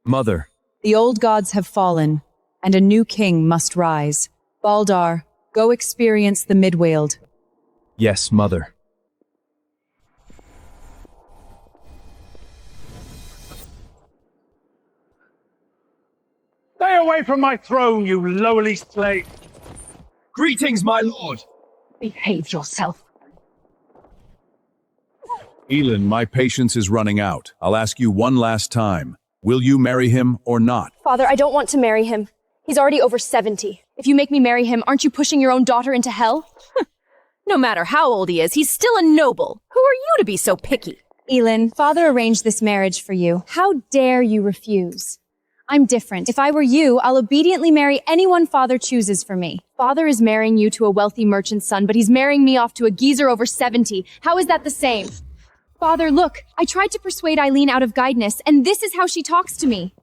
Mother. The old gods have fallen, and a new king must rise. Baldur, go experience the Midweald. Yes, Mother. Stay away from my throne, you lowly slave! Greetings, my lord! Behave yourself. Eileen, my patience is running out. I'll ask you one last time. Will you marry him or not? Father, I don't want to marry him. He's already over 70. If you make me marry him, aren't you pushing your own daughter into hell? No matter how old he is, he's still a noble. Who are you to be so picky? Eileen, Father arranged this marriage for you. How dare you refuse? I'm different. If I were you, I'll obediently marry anyone Father chooses for me. Father is marrying you to a wealthy merchant's son, but he's marrying me off to a geezer over 70. How is that the same? Father, look, I tried to persuade Eileen out of guidance, and this is how she talks to me.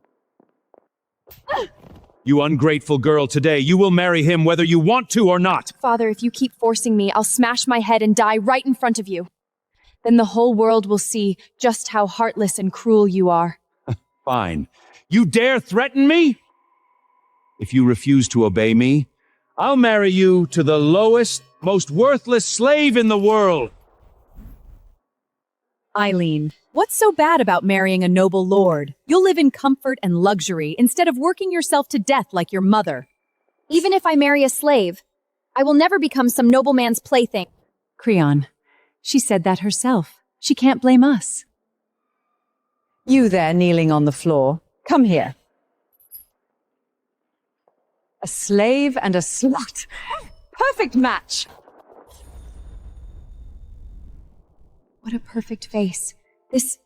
You ungrateful girl, today you will marry him whether you want to or not. Father, if you keep forcing me, I'll smash my head and die right in front of you. Then the whole world will see just how heartless and cruel you are. Fine. You dare threaten me? If you refuse to obey me, I'll marry you to the lowest, most worthless slave in the world. Eileen, what's so bad about marrying a noble lord? You'll live in comfort and luxury instead of working yourself to death like your mother. Even if I marry a slave, I will never become some nobleman's plaything. Creon, she said that herself. She can't blame us. You there kneeling on the floor, come here. A slave and a slut. Perfect match. What a perfect face. This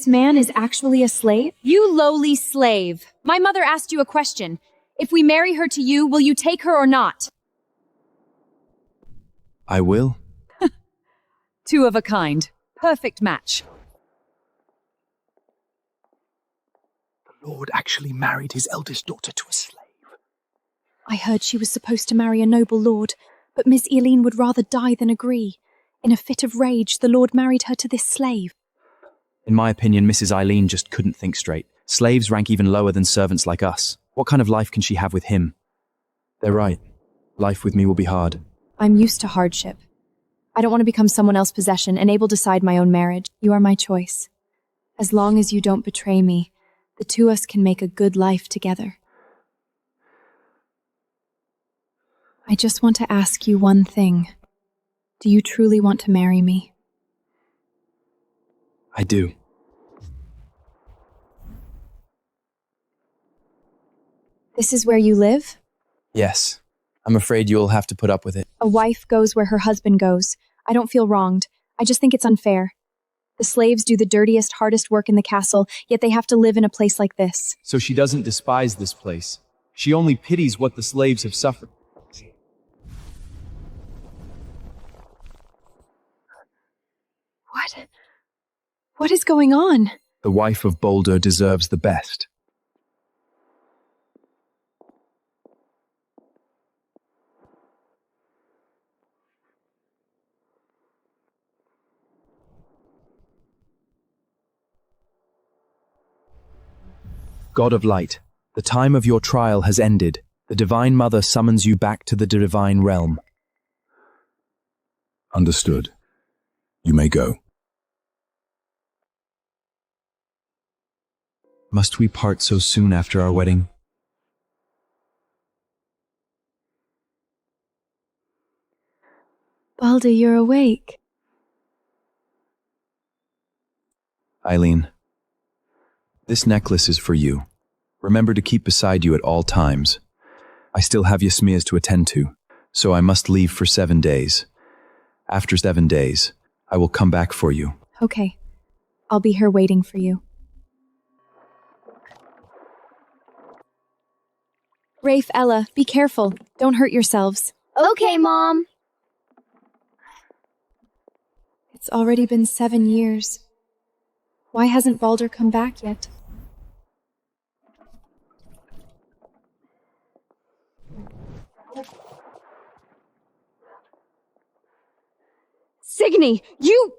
man is actually a slave? You lowly slave. My mother asked you a question. If we marry her to you, will you take her or not? I will. Two of a kind. Perfect match. The Lord actually married his eldest daughter to a slave. I heard she was supposed to marry a noble lord, but Miss Eileen would rather die than agree. In a fit of rage, the Lord married her to this slave. In my opinion, Mrs. Eileen just couldn't think straight. Slaves rank even lower than servants like us. What kind of life can she have with him? They're right. Life with me will be hard. I'm used to hardship. I don't want to become someone else's possession and able to decide my own marriage. You are my choice. As long as you don't betray me, the two of us can make a good life together. I just want to ask you one thing. Do you truly want to marry me? I do. This is where you live? Yes. I'm afraid you'll have to put up with it. A wife goes where her husband goes. I don't feel wronged. I just think it's unfair. The slaves do the dirtiest, hardest work in the castle, yet they have to live in a place like this. So she doesn't despise this place. She only pities what the slaves have suffered. What is going on? The wife of Baldur deserves the best. God of light, the time of your trial has ended. The Divine Mother summons you back to the divine realm. Understood. You may go. Must we part so soon after our wedding? Baldur, you're awake. Eileen, this necklace is for you. Remember to keep beside you at all times. I still have Yasmia's to attend to, so I must leave for 7 days. After 7 days, I will come back for you. Okay. I'll be here waiting for you. Rafe, Ella, be careful. Don't hurt yourselves. Okay, Mom. It's already been 7 years. Why hasn't Baldur come back yet? Signy, you...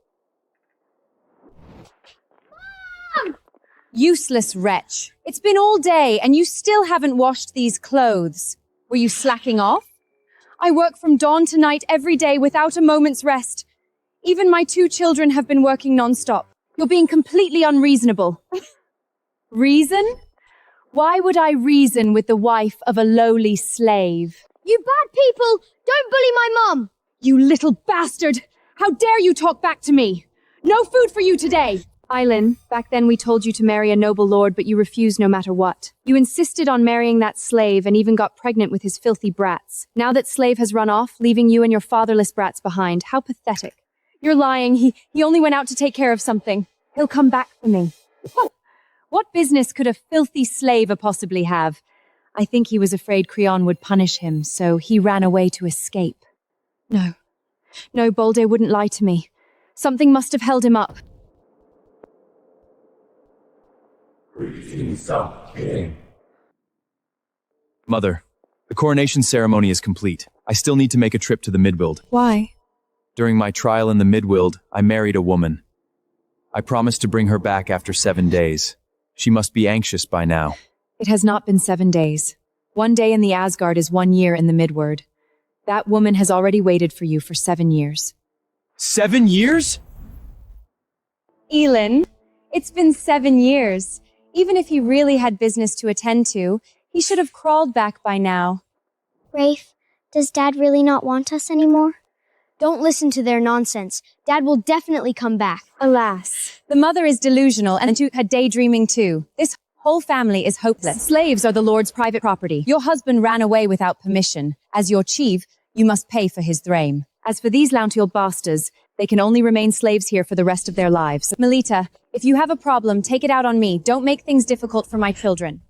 Useless wretch. It's been all day and you still haven't washed these clothes. Were you slacking off? I work from dawn to night every day without a moment's rest. Even my 2 children have been working non-stop. You're being completely unreasonable. Reason? Why would I reason with the wife of a lowly slave? You bad people! Don't bully my mum! You little bastard! How dare you talk back to me? No food for you today! Eileen, back then we told you to marry a noble lord, but you refused no matter what. You insisted on marrying that slave and even got pregnant with his filthy brats. Now that slave has run off, leaving you and your fatherless brats behind. How pathetic. You're lying. He only went out to take care of something. He'll come back for me. What business could a filthy slave possibly have? I think he was afraid Creon would punish him, so he ran away to escape. No, Baldur wouldn't lie to me. Something must have held him up. Mother, the coronation ceremony is complete. I still need to make a trip to the Midworld. Why? During my trial in the Midworld, I married a woman. I promised to bring her back after 7 days. She must be anxious by now. It has not been 7 days. 1 day in the Asgard is 1 year in the Midward. That woman has already waited for you for 7 years. 7 years? Eileen, it's been 7 years. Even if he really had business to attend to, he should have crawled back by now. Rafe, does Dad really not want us anymore? Don't listen to their nonsense. Dad will definitely come back. Alas, the mother is delusional and the two had daydreaming too. This whole family is hopeless. Slaves are the Lord's private property. Your husband ran away without permission. As your chief, you must pay for his thrame. As for these lountial bastards, they can only remain slaves here for the rest of their lives. Melita, if you have a problem, take it out on me. Don't make things difficult for my children.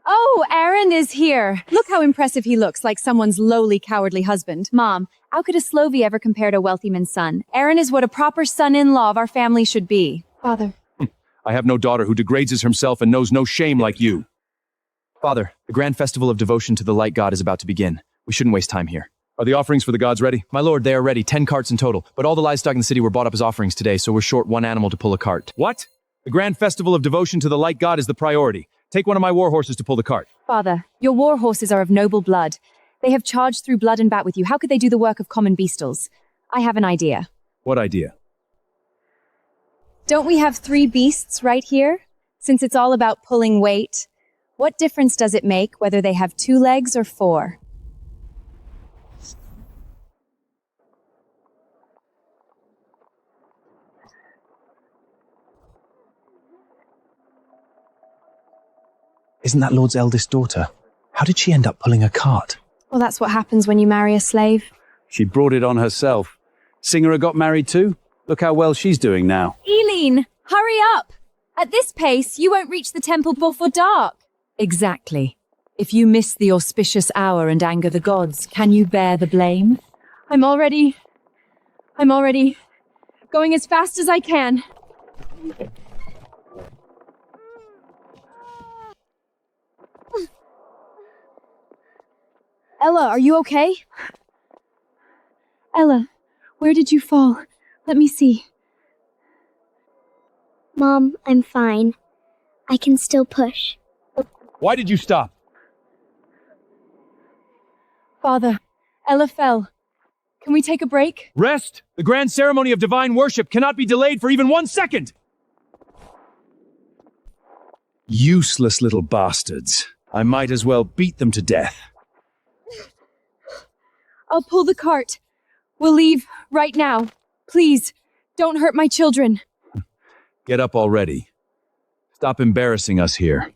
Oh, Aaron is here. Look how impressive he looks, like someone's lowly, cowardly husband. Mom, how could a Slovey ever compare to a wealthy man's son? Aaron is what a proper son-in-law of our family should be. Father. I have no daughter who degrades herself and knows no shame like you. Father, the grand festival of devotion to the light god is about to begin. We shouldn't waste time here. Are the offerings for the gods ready? My lord, they are ready. 10 carts in total. But all the livestock in the city were bought up as offerings today, so we're short 1 animal to pull a cart. What? The grand festival of devotion to the light god is the priority. Take one of my war horses to pull the cart. Father, your war horses are of noble blood. They have charged through blood and bat with you. How could they do the work of common beastals? I have an idea. What idea? Don't we have 3 beasts right here? Since it's all about pulling weight, what difference does it make whether they have 2 legs or 4? Isn't that Lord's eldest daughter? How did she end up pulling a cart? Well, that's what happens when you marry a slave. She brought it on herself. Singer got married too? Look how well she's doing now. Eileen, hurry up! At this pace, you won't reach the temple before dark. Exactly. If you miss the auspicious hour and anger the gods, can you bear the blame? I'm already going as fast as I can. Ella, are you okay? Ella, where did you fall? Let me see. Mom, I'm fine. I can still push. Why did you stop? Father, Ella fell. Can we take a break? Rest! The grand ceremony of divine worship cannot be delayed for even 1 second! Useless little bastards. I might as well beat them to death. I'll pull the cart. We'll leave right now. Please, don't hurt my children. Get up already. Stop embarrassing us here.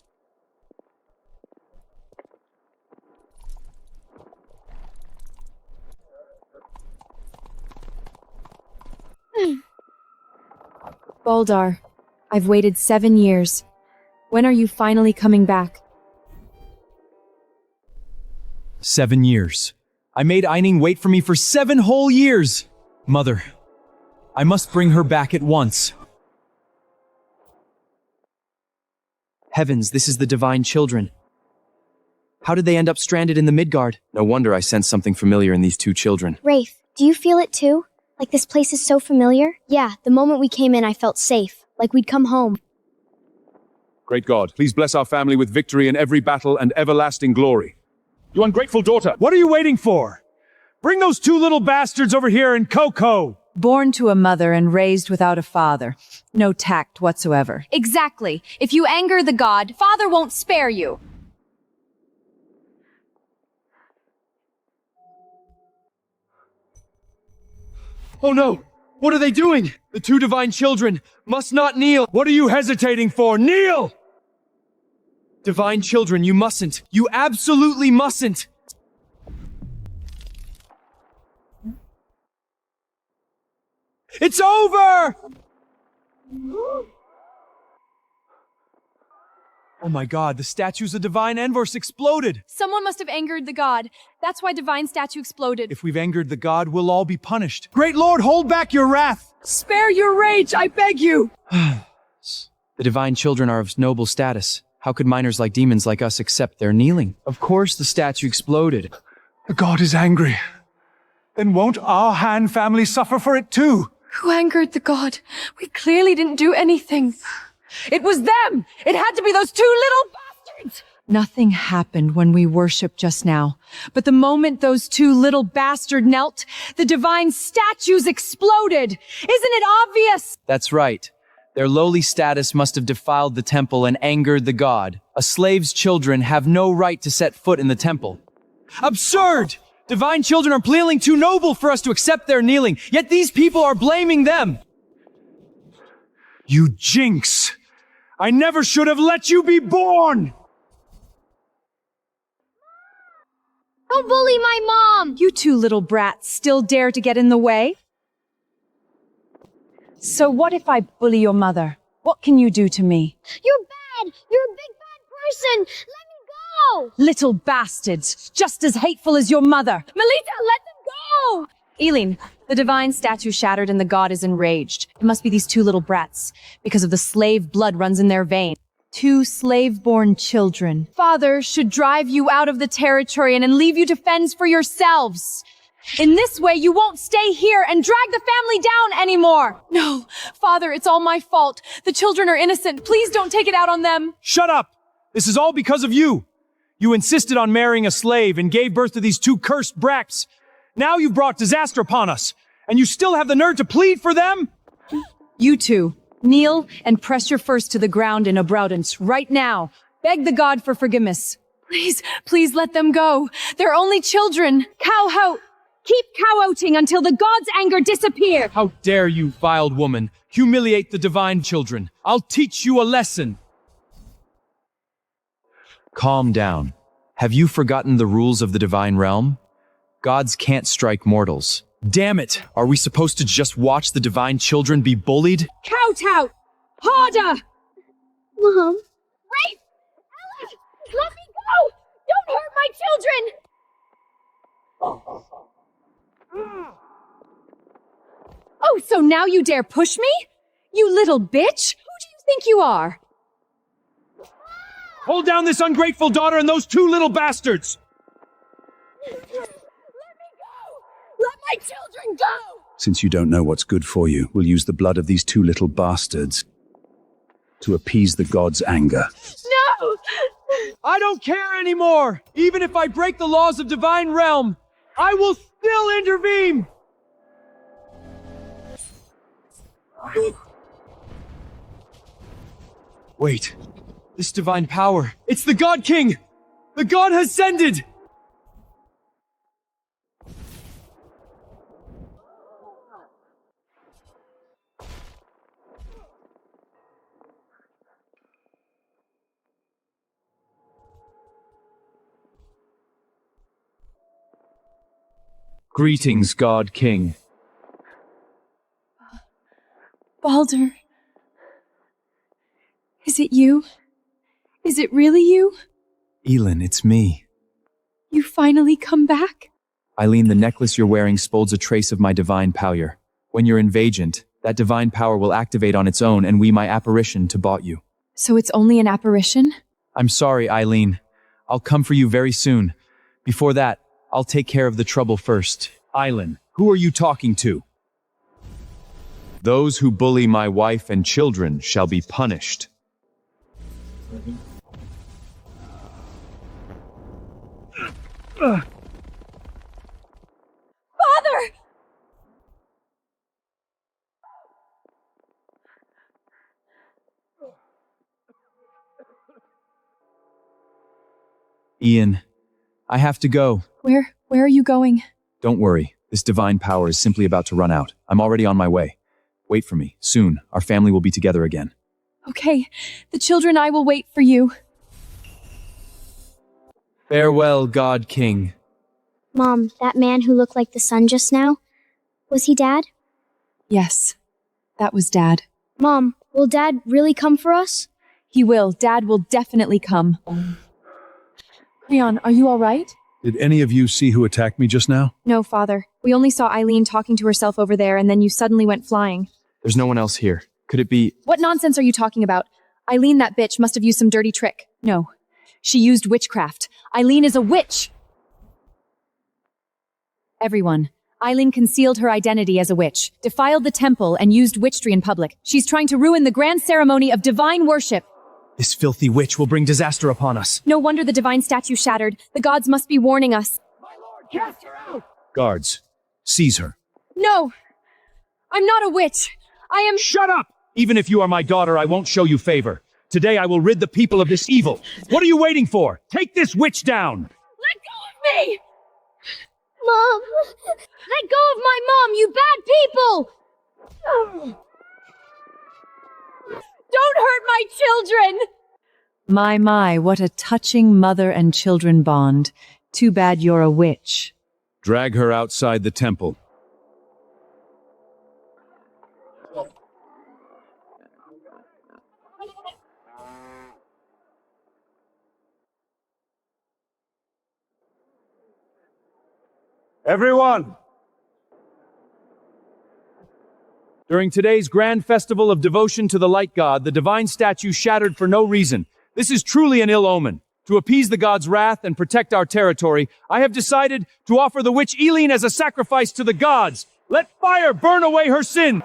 Baldur, I've waited 7 years. When are you finally coming back? 7 years. I made Eileen wait for me for 7 whole years! Mother, I must bring her back at once. Heavens, this is the divine children. How did they end up stranded in the Midgard? No wonder I sensed something familiar in these 2 children. Rafe, do you feel it too? Like this place is so familiar? Yeah, the moment we came in, I felt safe. Like we'd come home. Great God, please bless our family with victory in every battle and everlasting glory. You ungrateful daughter, what are you waiting for? Bring those two little bastards over here and Coco! Born to a mother and raised without a father. No tact whatsoever. Exactly. If you anger the god, Father won't spare you. Oh no! What are they doing? The two divine children must not kneel! What are you hesitating for? Kneel! Divine children, you mustn't! You absolutely mustn't! It's over! Oh my god, the statues of divine Enverse exploded! Someone must have angered the god. That's why divine statue exploded. If we've angered the god, we'll all be punished. Great Lord, hold back your wrath! Spare your rage, I beg you! The divine children are of noble status. How could minors like demons like us accept their kneeling? Of course the statue exploded. The god is angry. Then won't our Han family suffer for it too? Who angered the god? We clearly didn't do anything. It was them! It had to be those two little bastards! Nothing happened when we worshipped just now. But the moment those two little bastards knelt, the divine statues exploded! Isn't it obvious? That's right. Their lowly status must have defiled the temple and angered the god. A slave's children have no right to set foot in the temple. Absurd! Divine children are clearly too noble for us to accept their kneeling, yet these people are blaming them! You jinx! I never should have let you be born! Don't bully my mom! You two little brats still dare to get in the way? So what if I bully your mother? What can you do to me? You're bad! You're a big bad person! Let me go! Little bastards, just as hateful as your mother. Melita, let them go! Eileen, the divine statue shattered and the god is enraged. It must be these two little brats. Because of the slave blood runs in their veins. Two slave-born children. Father should drive you out of the territory and leave you to fend for yourselves. In this way, you won't stay here and drag the family down anymore. No, Father, it's all my fault. The children are innocent. Please don't take it out on them. Shut up! This is all because of you! You insisted on marrying a slave and gave birth to these two cursed brats. Now you've brought disaster upon us, and you still have the nerve to plead for them? You two, kneel and press your fists to the ground in obroudance right now. Beg the god for forgiveness. Please, please let them go. They're only children. Cow-out. Keep cow-outing until the god's anger disappear. How dare you, vile woman, humiliate the divine children? I'll teach you a lesson. Calm down. Have you forgotten the rules of the divine realm? Gods can't strike mortals. Damn it! Are we supposed to just watch the divine children be bullied? Cow-out! Harder! Mom? Rafe! Ella! Let me go! Don't hurt my children! Oh, so now you dare push me? You little bitch! Who do you think you are? Hold down this ungrateful daughter and those two little bastards! Let me go! Let my children go! Since you don't know what's good for you, we'll use the blood of these two little bastards to appease the god's anger. No! I don't care anymore! Even if I break the laws of divine realm, I will still intervene! Wait, this divine power, it's the God King! The God has ascended! Greetings, God King. Baldur. Is it you? Is it really you? Eileen, it's me. You finally come back? Eileen, the necklace you're wearing spolds a trace of my divine power. When you're invagent, that divine power will activate on its own and my apparition to bought you. So it's only an apparition? I'm sorry, Eileen. I'll come for you very soon. Before that, I'll take care of the trouble first. Eileen, who are you talking to? Those who bully my wife and children shall be punished. Father! Ian, I have to go. Where are you going? Don't worry. This divine power is simply about to run out. I'm already on my way. Wait for me. Soon, our family will be together again. Okay, the children and I will wait for you. Farewell, God King. Mom, that man who looked like the sun just now, was he Dad? Yes, that was Dad. Mom, will Dad really come for us? He will. Dad will definitely come. Creon, are you all right? Did any of you see who attacked me just now? No, Father. We only saw Eileen talking to herself over there, and then you suddenly went flying. There's no one else here. Could it be... What nonsense are you talking about? Eileen, that bitch, must have used some dirty trick. No. She used witchcraft. Eileen is a witch! Everyone. Eileen concealed her identity as a witch, defiled the temple, and used witchery in public. She's trying to ruin the grand ceremony of divine worship. This filthy witch will bring disaster upon us. No wonder the divine statue shattered. The gods must be warning us. Cast her out! Guards, seize her. No! I'm not a witch. I am... Shut up! Even if you are my daughter, I won't show you favor. Today I will rid the people of this evil. What are you waiting for? Take this witch down! Let go of me! Mom! Let go of my mom, you bad people! Don't hurt my children! My, what a touching mother and children bond. Too bad you're a witch. Drag her outside the temple. Everyone! During today's grand festival of devotion to the light god, the divine statue shattered for no reason. This is truly an ill omen. To appease the god's wrath and protect our territory, I have decided to offer the witch Eileen as a sacrifice to the gods. Let fire burn away her sin!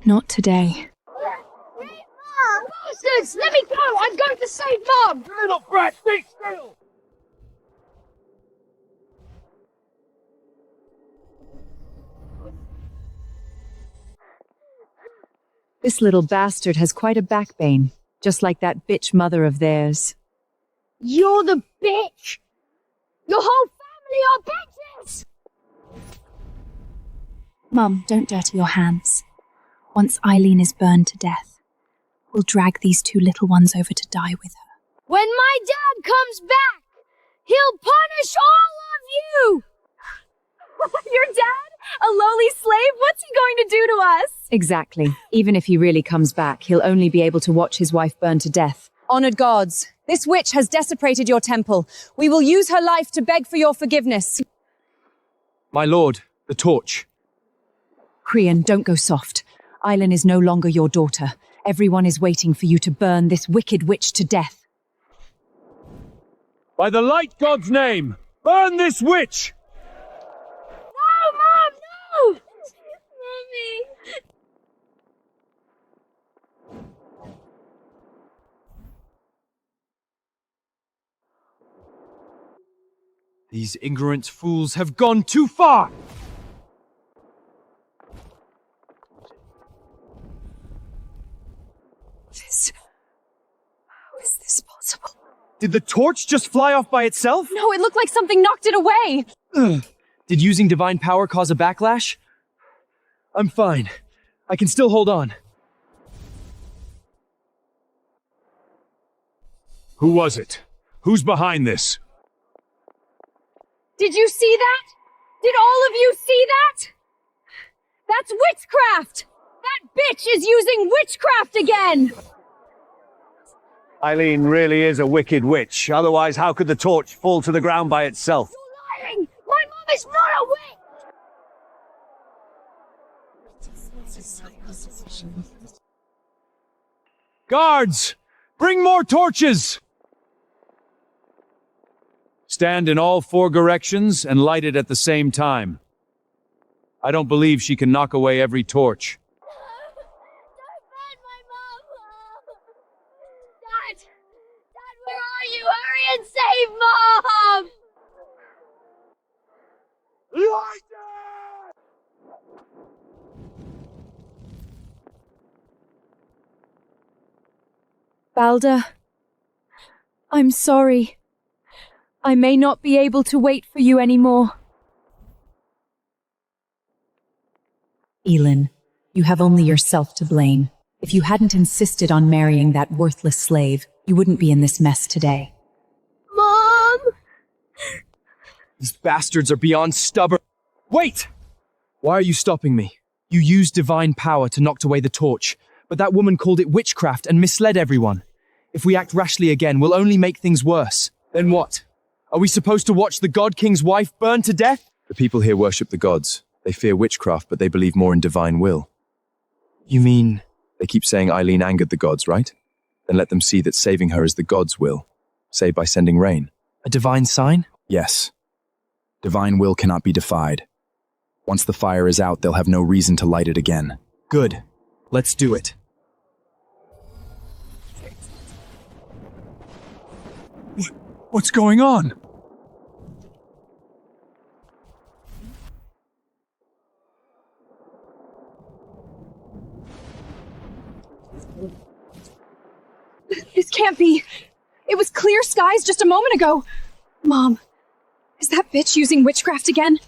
Not today. Bastards! Let me go! I'm going to save Mom! Little brat, stay still! This little bastard has quite a backbone, just like that bitch mother of theirs. You're the bitch! Your whole family are bitches! Mum, don't dirty your hands. Once Eileen is burned to death, we'll drag these two little ones over to die with her. When my dad comes back, he'll punish all of you! Your dad? A lowly slave? What's he going to do to us? Exactly. Even if he really comes back, he'll only be able to watch his wife burn to death. Honored gods, this witch has desecrated your temple. We will use her life to beg for your forgiveness. My lord, the torch. Creon, don't go soft. Eileen is no longer your daughter. Everyone is waiting for you to burn this wicked witch to death. By the light god's name, burn this witch! No, Mom, no! Mommy! These ignorant fools have gone too far! How is this possible? Did the torch just fly off by itself? No, it looked like something knocked it away! Did using divine power cause a backlash? I'm fine. I can still hold on. Who was it? Who's behind this? Did you see that? Did all of you see that? That's witchcraft! That bitch is using witchcraft again! Eileen really is a wicked witch. Otherwise, how could the torch fall to the ground by itself? You're lying! My mom is not a witch! Guards! Bring more torches! Stand in all four directions and light it at the same time. I don't believe she can knock away every torch. Don't burn my mom! Dad! Dad, where are you? Hurry and save Mom! Light it! Baldur, I'm sorry. I may not be able to wait for you anymore. Eileen, you have only yourself to blame. If you hadn't insisted on marrying that worthless slave, you wouldn't be in this mess today. Mom! These bastards are beyond stubborn. Wait! Why are you stopping me? You used divine power to knock away the torch, but that woman called it witchcraft and misled everyone. If we act rashly again, we'll only make things worse. Then what? Are we supposed to watch the God King's wife burn to death? The people here worship the gods. They fear witchcraft, but they believe more in divine will. You mean... They keep saying Eileen angered the gods, right? Then let them see that saving her is the gods' will. Say by sending rain. a divine sign? Yes. Divine will cannot be defied. Once the fire is out, they'll have no reason to light it again. Good. Let's do it. What's going on? This can't be. It was clear skies just a moment ago. Mom, is that bitch using witchcraft again?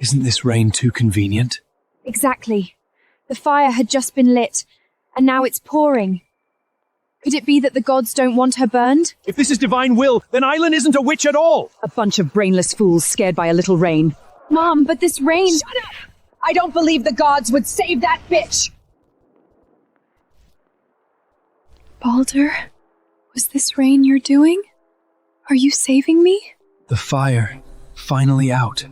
Isn't this rain too convenient? Exactly. The fire had just been lit, and now it's pouring. Could it be that the gods don't want her burned? If this is divine will, then Eileen isn't a witch at all! A bunch of brainless fools scared by a little rain. Mom, but this rain... Shut up! I don't believe the gods would save that bitch! Baldur, was this rain you're doing? Are you saving me? The fire, finally out.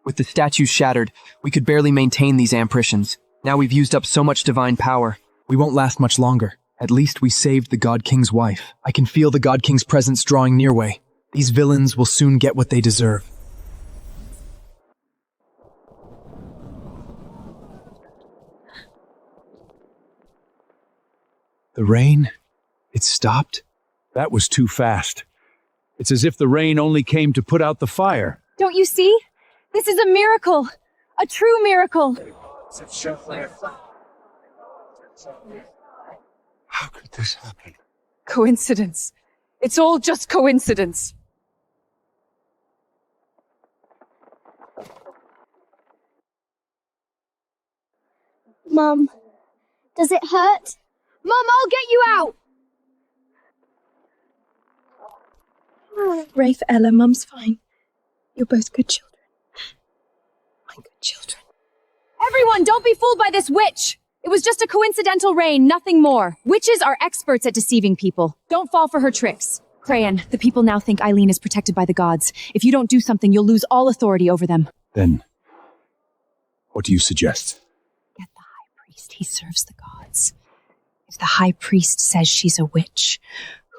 With the statues shattered, we could barely maintain these apparitions. Now we've used up so much divine power. We won't last much longer. At least we saved the God King's wife. I can feel the God King's presence drawing near way. These villains will soon get what they deserve. The rain? It stopped? That was too fast. It's as if the rain only came to put out the fire. Don't you see? This is a miracle. A true miracle. How could this happen? Coincidence. It's all just coincidence. Mum, does it hurt? Mum, I'll get you out! Rafe, Ella, Mum's fine. You're both good children. My good children. Everyone, don't be fooled by this witch! It was just a coincidental rain, nothing more. Witches are experts at deceiving people. Don't fall for her tricks. Crayon, the people now think Eileen is protected by the gods. If you don't do something, you'll lose all authority over them. Then, what do you suggest? Get the high priest. He serves the gods. If the high priest says she's a witch,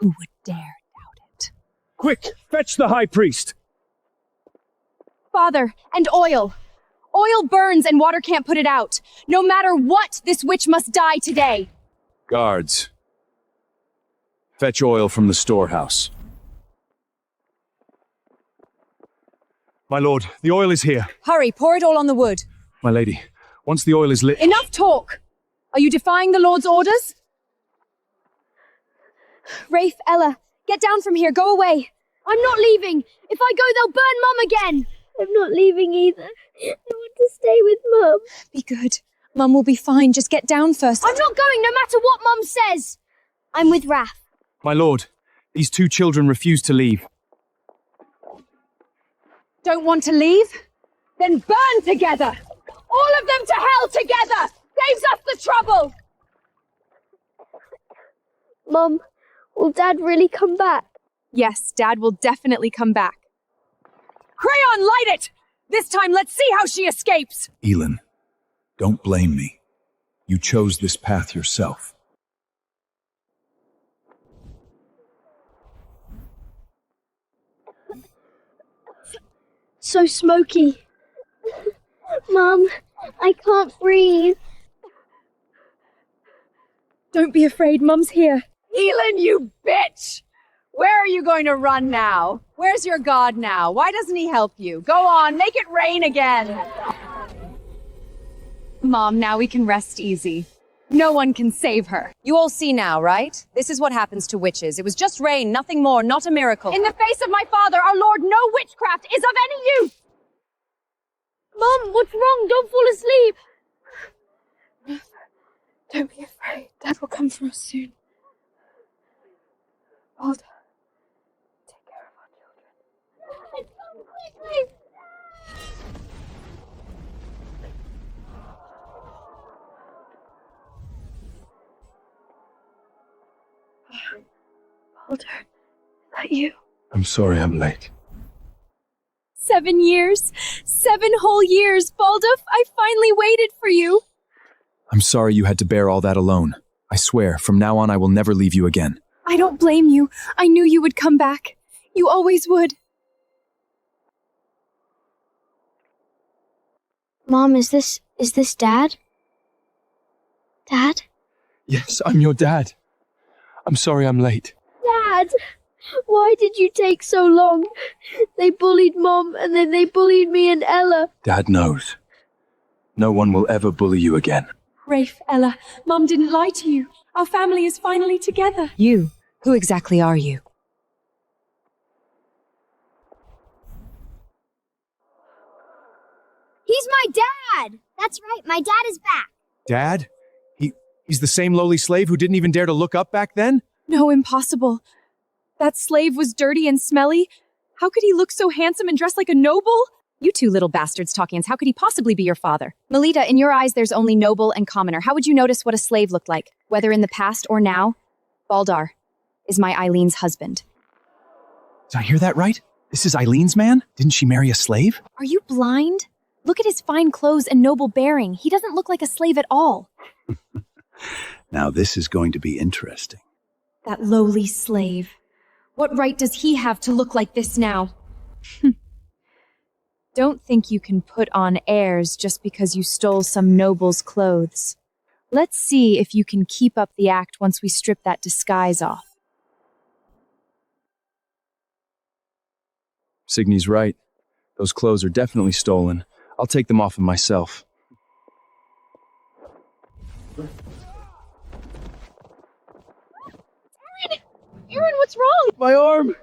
who would dare doubt it? Quick, fetch the high priest! Father, and oil. Oil burns and water can't put it out. No matter what, this witch must die today. Guards. Fetch oil from the storehouse. My lord, the oil is here. Hurry, pour it all on the wood. My lady, once the oil is lit... Enough talk! Are you defying the Lord's orders? Rafe, Ella, get down from here, go away. I'm not leaving. If I go, they'll burn Mum again. I'm not leaving either. I want to stay with Mum. Be good. Mum will be fine. Just get down first. I'm not going, no matter what Mum says. I'm with Raph. My lord, these two children refuse to leave. Don't want to leave? Then burn together! All of them to hell together! Saves us the trouble! Mum, will Dad really come back? Yes, Dad will definitely come back. Crayon, light it! This time, let's see how she escapes! Elin, don't blame me. You chose this path yourself. So smoky. Mom, I can't breathe. Don't be afraid, Mum's here. Elin, you bitch! Where are you going to run now? Where's your god now? Why doesn't he help you? Go on, make it rain again! Mom, now we can rest easy. No one can save her. You all see now, right? This is what happens to witches. It was just rain, nothing more, not a miracle. In the face of my father, our lord, no witchcraft is of any use! Mom, what's wrong? Don't fall asleep. Don't be afraid. Dad will come for us soon. Baldur, take care of our children. Baldur, is that you? I'm sorry I'm late. 7 years. 7 whole years. Baldur, I finally waited for you. I'm sorry you had to bear all that alone. I swear, from now on I will never leave you again. I don't blame you. I knew you would come back. You always would. Mom, is this Dad? Dad? Yes, I'm your dad. I'm sorry I'm late. Dad! Why did you take so long? They bullied Mom, and then they bullied me and Ella. Dad knows. No one will ever bully you again. Rafe, Ella, Mum didn't lie to you. Our family is finally together. You? Who exactly are you? He's my dad! That's right, my dad is back. Dad? He's the same lowly slave who didn't even dare to look up back then? No, impossible. That slave was dirty and smelly. How could he look so handsome and dressed like a noble? You two little bastards talkians, how could he possibly be your father? Melita, in your eyes, there's only noble and commoner. How would you notice what a slave looked like, whether in the past or now? Baldur is my Eileen's husband. Did I hear that right? This is Eileen's man? Didn't she marry a slave? Are you blind? Look at his fine clothes and noble bearing. He doesn't look like a slave at all. Now this is going to be interesting. That lowly slave. What right does he have to look like this now? Don't think you can put on airs just because you stole some noble's clothes. Let's see if you can keep up the act once we strip that disguise off. Signy's right. Those clothes are definitely stolen. I'll take them off of myself. Aaron, what's wrong? My arm!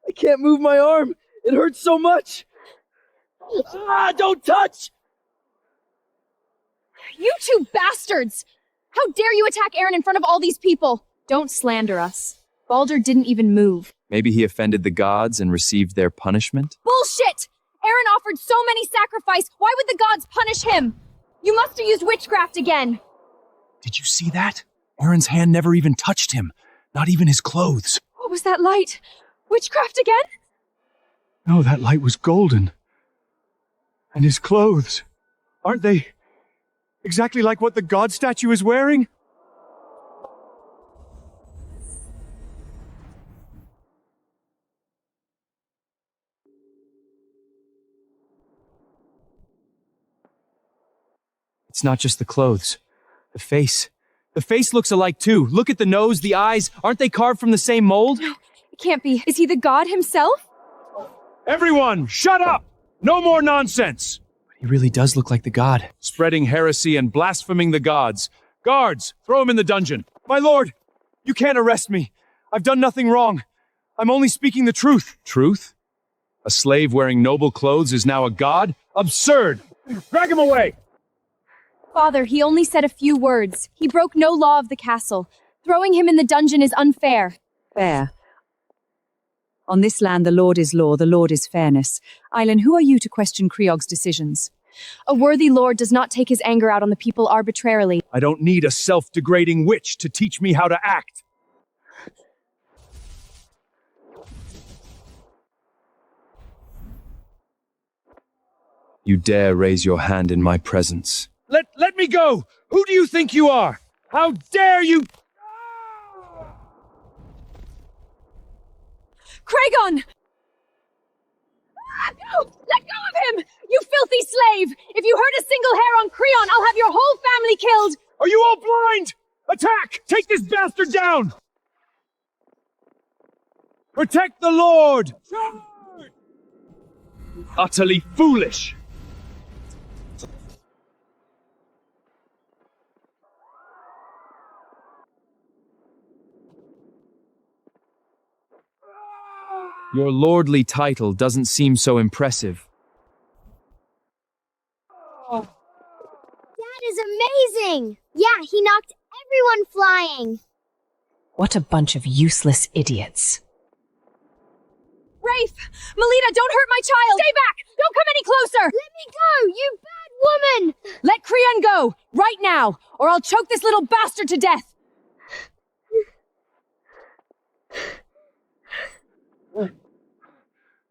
I can't move my arm! It hurts so much! Ah, don't touch! You two bastards! How dare you attack Aaron in front of all these people? Don't slander us. Baldur didn't even move. Maybe he offended the gods and received their punishment? Bullshit! Aaron offered so many sacrifices. Why would the gods punish him? You must have used witchcraft again. Did you see that? Aaron's hand never even touched him. Not even his clothes. What was that light? Witchcraft again? No, that light was golden. And his clothes. Aren't they exactly like what the god statue is wearing? It's not just the clothes. The face. The face looks alike too. Look at the nose, the eyes. Aren't they carved from the same mold? No, it can't be. Is he the god himself? Everyone, shut up! No more nonsense! He really does look like the god. Spreading heresy and blaspheming the gods. Guards, throw him in the dungeon. My lord, you can't arrest me. I've done nothing wrong. I'm only speaking the truth. Truth? A slave wearing noble clothes is now a god? Absurd! Drag him away! Father, he only said a few words. He broke no law of the castle. Throwing him in the dungeon is unfair. Fair. On this land, the Lord is law, the Lord is fairness. Eileen, who are you to question Kriog's decisions? A worthy lord does not take his anger out on the people arbitrarily. I don't need a self-degrading witch to teach me how to act. You dare raise your hand in my presence. Let me go! Who do you think you are? How dare you? Kragon! No! Let go of him! You filthy slave! If you hurt a single hair on Creon, I'll have your whole family killed! Are you all blind? Attack! Take this bastard down! Protect the Lord! Charge! Utterly foolish! Your lordly title doesn't seem so impressive. That is amazing! Yeah, he knocked everyone flying. What a bunch of useless idiots. Rafe! Melita, don't hurt my child! Stay back! Don't come any closer! Let me go, you bad woman! Let Creon go! Right now! Or I'll choke this little bastard to death!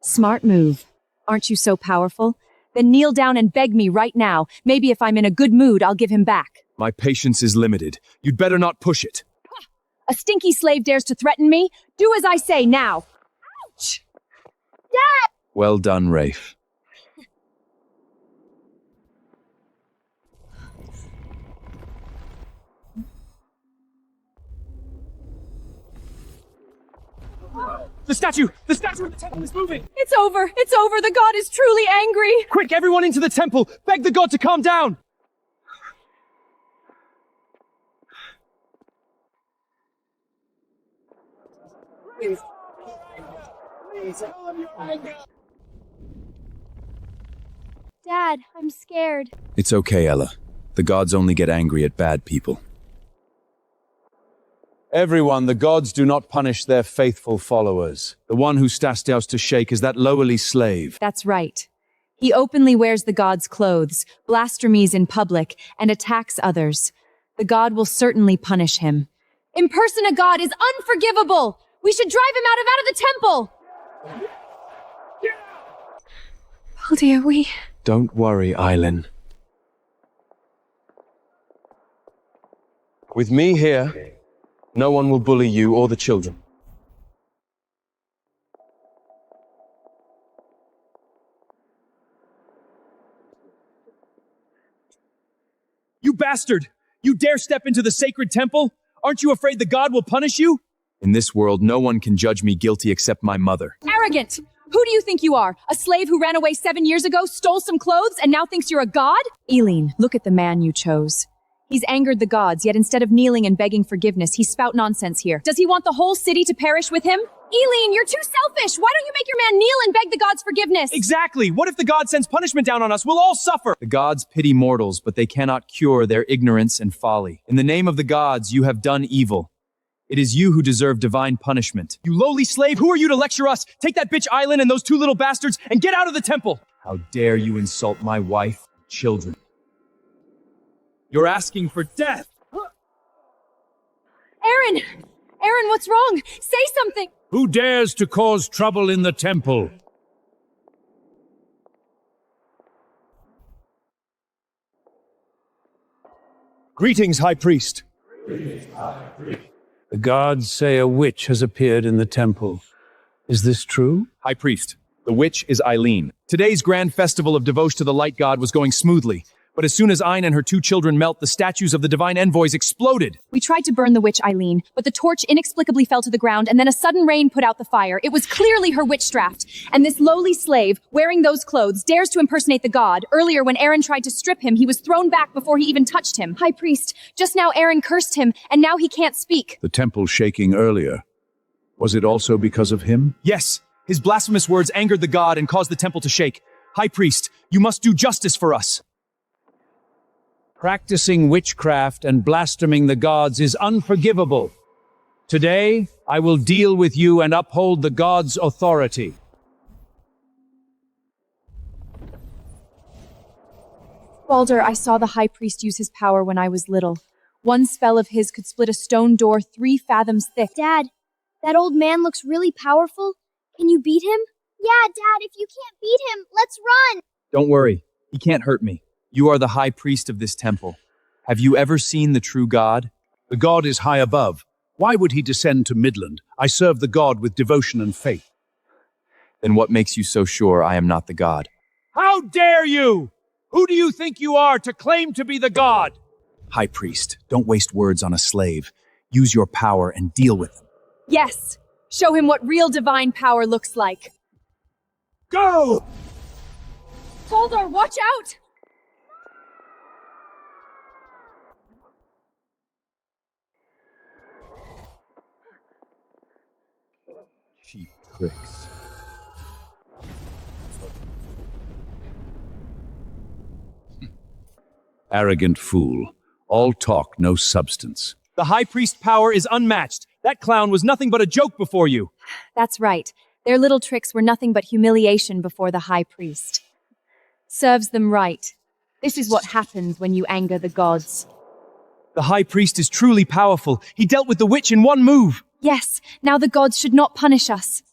Smart move. Aren't you so powerful? Then kneel down and beg me right now. Maybe if I'm in a good mood, I'll give him back. My patience is limited. You'd better not push it. A stinky slave dares to threaten me? Do as I say now. Ouch! Dad! Well done, Rafe. The statue of the temple is moving! It's over! It's over! The god is truly angry! Quick, everyone into the temple! Beg the god to calm down! Dad, I'm scared. It's okay, Ella. The gods only get angry at bad people. Everyone, the gods do not punish their faithful followers. The one who Stastiaus to shake is that lowly slave. That's right. He openly wears the god's clothes, blasphemies in public, and attacks others. The god will certainly punish him. Impersonate a god is unforgivable! We should drive him out of the temple! Baldur, we... Don't worry, Eileen. With me here, no one will bully you or the children. You bastard! You dare step into the sacred temple? Aren't you afraid the god will punish you? In this world, no one can judge me guilty except my mother. Arrogant! Who do you think you are? A slave who ran away 7 years ago, stole some clothes, and now thinks you're a god? Eileen, look at the man you chose. He's angered the gods, yet instead of kneeling and begging forgiveness, he spout nonsense here. Does he want the whole city to perish with him? Eileen, you're too selfish! Why don't you make your man kneel and beg the gods forgiveness? Exactly! What if the god sends punishment down on us? We'll all suffer! The gods pity mortals, but they cannot cure their ignorance and folly. In the name of the gods, you have done evil. It is you who deserve divine punishment. You lowly slave, who are you to lecture us? Take that bitch Eileen and those two little bastards and get out of the temple! How dare you insult my wife and children? You're asking for death! Aaron! Aaron, what's wrong? Say something! Who dares to cause trouble in the temple? Greetings, High Priest. The gods say a witch has appeared in the temple. Is this true? High Priest, the witch is Eileen. Today's grand festival of devotion to the light god was going smoothly, but as soon as Eileen and her two children melt, the statues of the divine envoys exploded. We tried to burn the witch Eileen, but the torch inexplicably fell to the ground, and then a sudden rain put out the fire. It was clearly her witchcraft. And this lowly slave, wearing those clothes, dares to impersonate the god. Earlier, when Aaron tried to strip him, he was thrown back before he even touched him. High Priest, just now Aaron cursed him, and now he can't speak. The temple shaking earlier. Was it also because of him? Yes, his blasphemous words angered the god and caused the temple to shake. High Priest, you must do justice for us. Practicing witchcraft and blaspheming the gods is unforgivable. Today, I will deal with you and uphold the gods' authority. Baldur, I saw the High Priest use his power when I was little. One spell of his could split a stone door 3 fathoms thick. Dad, that old man looks really powerful. Can you beat him? Yeah, Dad, if you can't beat him, let's run! Don't worry. He can't hurt me. You are the high priest of this temple. Have you ever seen the true God? The god is high above. Why would he descend to Midland? I serve the god with devotion and faith. Then what makes you so sure I am not the God? How dare you? Who do you think you are to claim to be the god? High priest, don't waste words on a slave. Use your power and deal with him. Yes! Show him what real divine power looks like. Go! Baldur, watch out! Cheap tricks. Arrogant fool. All talk, no substance. The high priest power is unmatched. That clown was nothing but a joke before you. That's right. Their little tricks were nothing but humiliation before the high priest. Serves them right. This is what happens when you anger the gods. The high priest is truly powerful. He dealt with the witch in one move. Yes, now the gods should not punish us.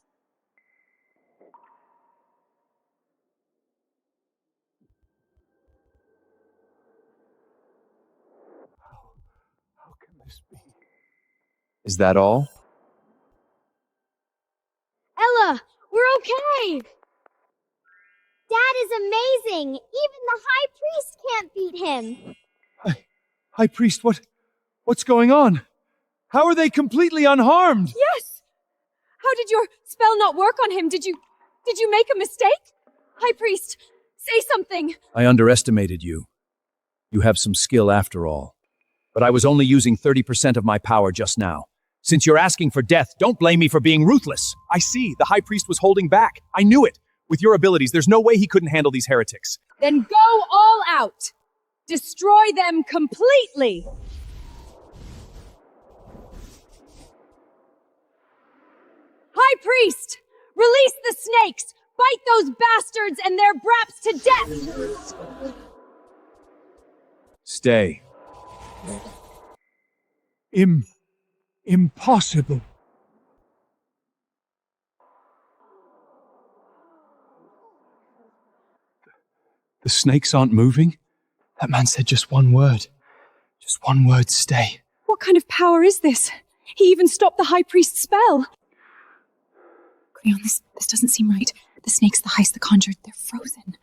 Is that all? Ella, we're okay! Dad is amazing! Even the high priest can't beat him! High priest, what's going on? How are they completely unharmed? Yes! How did your spell not work on him? Did you make a mistake? High priest, say something! I underestimated you. You have some skill after all. But I was only using 30% of my power just now. Since you're asking for death, don't blame me for being ruthless. I see, the high priest was holding back. I knew it. With your abilities, there's no way he couldn't handle these heretics. Then go all out! Destroy them completely! High priest! Release the snakes! Bite those bastards and their braps to death! Stay. Impossible. The snakes aren't moving? That man said just one word. Just one word, stay. What kind of power is this? He even stopped the high priest's spell. Creon, this doesn't seem right. The snakes, the heist, the conjured, they're frozen.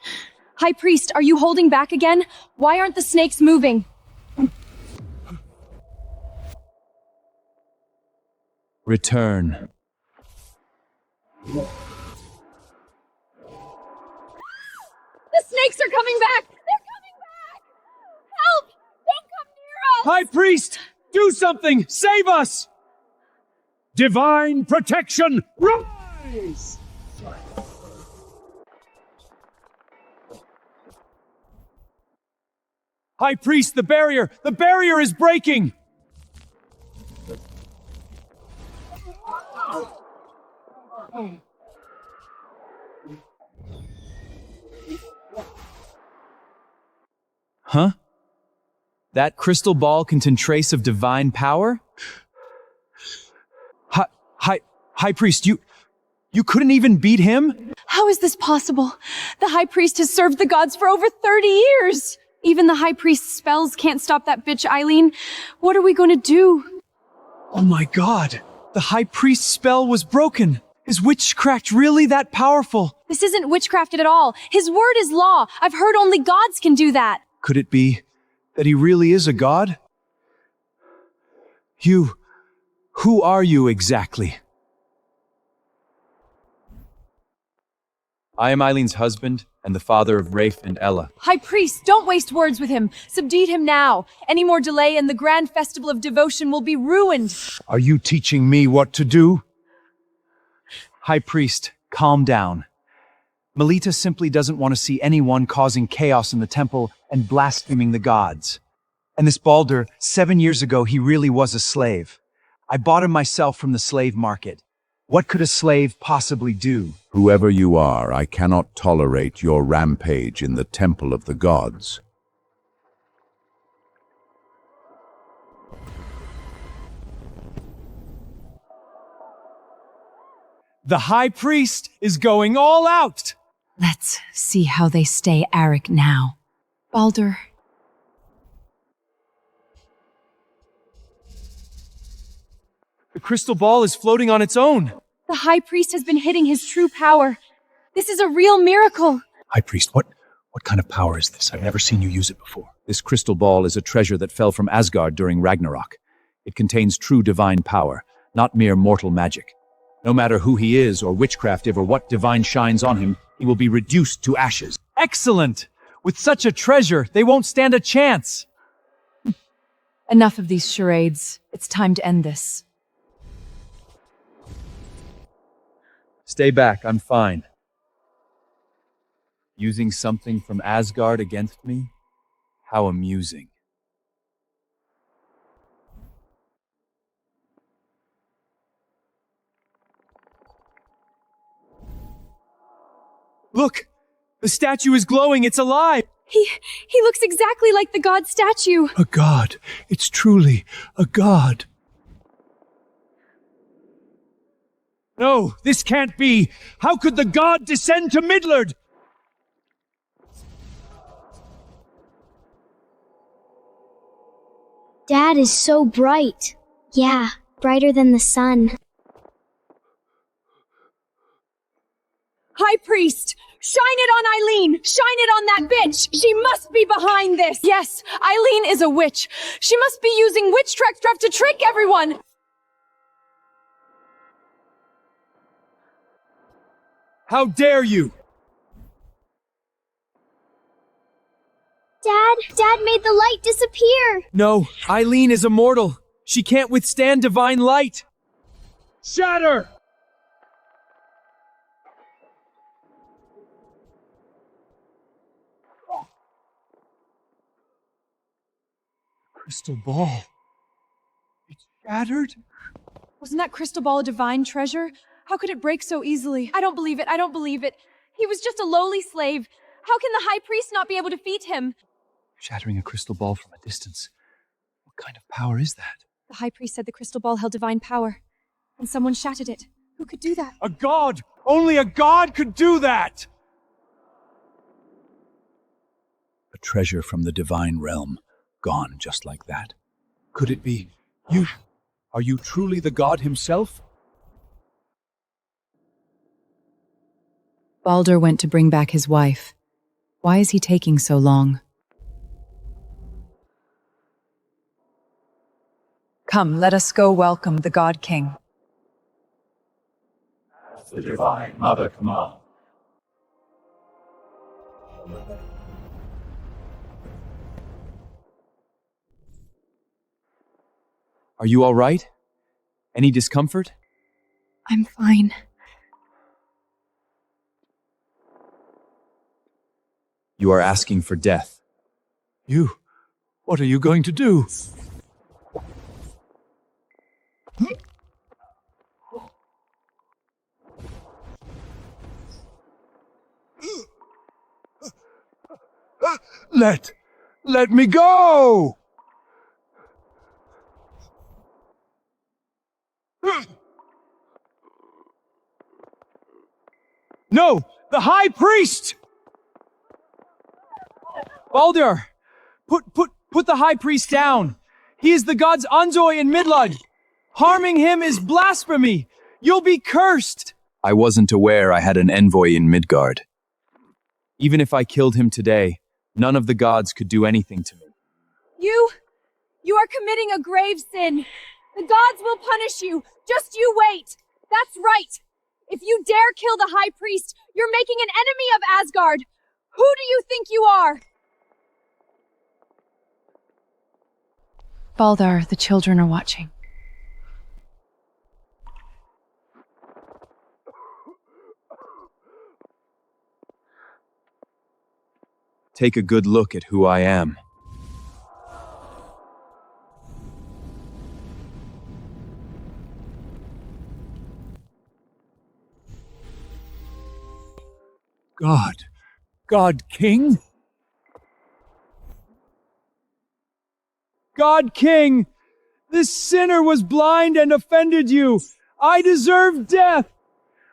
High priest, are you holding back again? Why aren't the snakes moving? Return. The snakes are coming back! They're coming back! Help! Don't come near us! High priest, do something! Save us! Divine protection, rise! High priest, the barrier! The barrier is breaking! Huh? That crystal ball contained trace of divine power? High priest, you couldn't even beat him? How is this possible? The high priest has served the gods for over 30 years! Even the high priest's spells can't stop that bitch Eileen. What are we going to do? Oh my god! The high priest's spell was broken! Is witchcraft really that powerful? This isn't witchcrafted at all. His word is law. I've heard only gods can do that. Could it be that he really is a god? Who are you exactly? I am Eileen's husband and the father of Rafe and Ella. High priest, don't waste words with him. Subdue him now. Any more delay and the grand festival of devotion will be ruined. Are you teaching me what to do? High priest, calm down. Melita simply doesn't want to see anyone causing chaos in the temple and blaspheming the gods. And this Baldur, 7 years ago, he really was a slave. I bought him myself from the slave market. What could a slave possibly do? Whoever you are, I cannot tolerate your rampage in the temple of the gods. The high priest is going all out! Let's see how they stay Arik now. Baldur. The crystal ball is floating on its own. The High Priest has been hitting his true power. This is a real miracle. High Priest, what kind of power is this? I've never seen you use it before. This crystal ball is a treasure that fell from Asgard during Ragnarok. It contains true divine power, not mere mortal magic. No matter who he is, or witchcraft or what divine shines on him, he will be reduced to ashes. Excellent! With such a treasure, they won't stand a chance. Enough of these charades. It's time to end this. Stay back, I'm fine. Using something from Asgard against me? How amusing. Look! The statue is glowing, it's alive! He looks exactly like the god statue. A god. It's truly a god. No, this can't be! How could the god descend to Midlard? Dad is so bright. Yeah, brighter than the sun. High Priest! Shine it on Eileen! Shine it on that bitch! She must be behind this! Yes, Eileen is a witch. She must be using witchcraft to trick everyone! How dare you! Dad made the light disappear. No, Eileen is immortal. She can't withstand divine light. Shatter! Crystal ball. It's shattered? Wasn't that crystal ball a divine treasure? How could it break so easily? I don't believe it. I don't believe it. He was just a lowly slave. How can the High Priest not be able to defeat him? Shattering a crystal ball from a distance. What kind of power is that? The High Priest said the crystal ball held divine power, and someone shattered it. Who could do that? A god! Only a god could do that! A treasure from the divine realm, gone just like that. Could it be you? Are you truly the god himself? Baldur went to bring back his wife. Why is he taking so long? Come, let us go welcome the God King. The divine mother command. Are you all right? Any discomfort? I'm fine. You are asking for death. What are you going to do? Let me go! No! The High Priest! Baldur! Put the High Priest down! He is the gods Anzoi and Midlund! Harming him is blasphemy! You'll be cursed! I wasn't aware I had an envoy in Midgard. Even if I killed him today, none of the gods could do anything to me. You are committing a grave sin. The gods will punish you. Just you wait. That's right. If you dare kill the High Priest, you're making an enemy of Asgard. Who do you think you are? Baldur, the children are watching. Take a good look at who I am. God King? God King! This sinner was blind and offended you! I deserve death!